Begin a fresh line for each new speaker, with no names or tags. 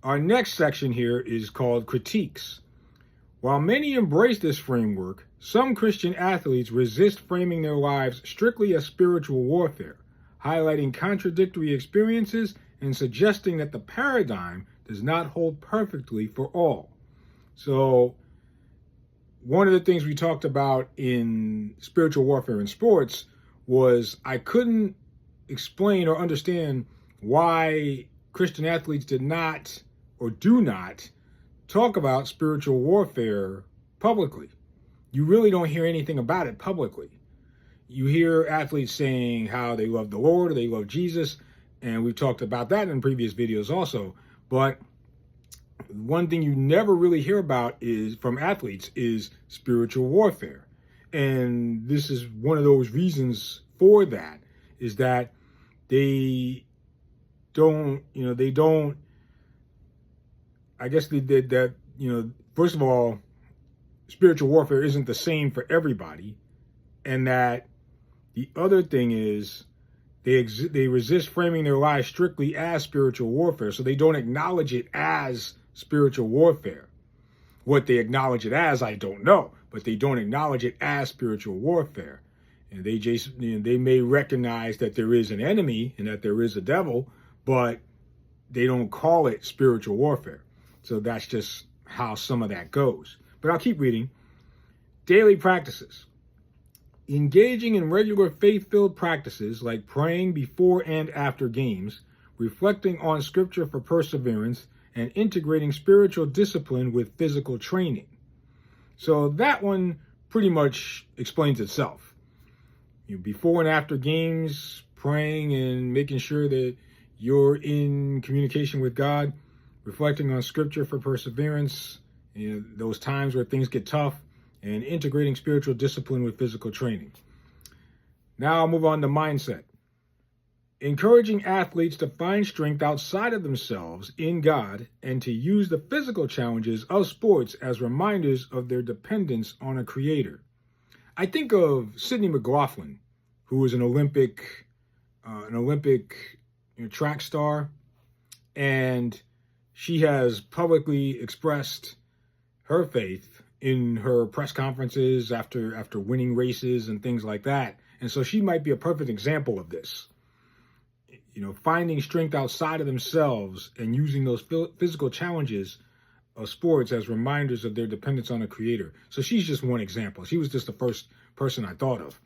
Our next section here is called Critiques. While many embrace this framework, some Christian athletes resist framing their lives strictly as spiritual warfare, highlighting contradictory experiences and suggesting that the paradigm does not hold perfectly for all. So, one of the things we talked about in spiritual warfare in sports was I couldn't explain or understand why Christian athletes did not or do not talk about spiritual warfare publicly. You really don't hear anything about it publicly. You hear athletes saying how they love the Lord or they love Jesus, and we've talked about that in previous videos also. But one thing you never really hear about is from athletes is spiritual warfare. And this is one of those reasons for that, is that they don't, I guess they did that, first of all, spiritual warfare isn't the same for everybody. And that the other thing is they resist framing their lives strictly as spiritual warfare. So they don't acknowledge it as spiritual warfare. What they acknowledge it as, I don't know, but they don't acknowledge it as spiritual warfare. And they may recognize that there is an enemy and that there is a devil, but they don't call it spiritual warfare. So that's just how some of that goes. But I'll keep reading. Daily practices. Engaging in regular faith-filled practices like praying before and after games, reflecting on scripture for perseverance, and integrating spiritual discipline with physical training. So that one pretty much explains itself. Before and after games, praying and making sure that you're in communication with God, reflecting on scripture for perseverance, those times where things get tough, and integrating spiritual discipline with physical training. Now I'll move on to mindset. Encouraging athletes to find strength outside of themselves in God and to use the physical challenges of sports as reminders of their dependence on a creator. I think of Sydney McLaughlin, who was an Olympic track star, and she has publicly expressed her faith in her press conferences after winning races and things like that. And so she might be a perfect example of this. Finding strength outside of themselves and using those physical challenges of sports as reminders of their dependence on a creator. So she's just one example. She was just the first person I thought of.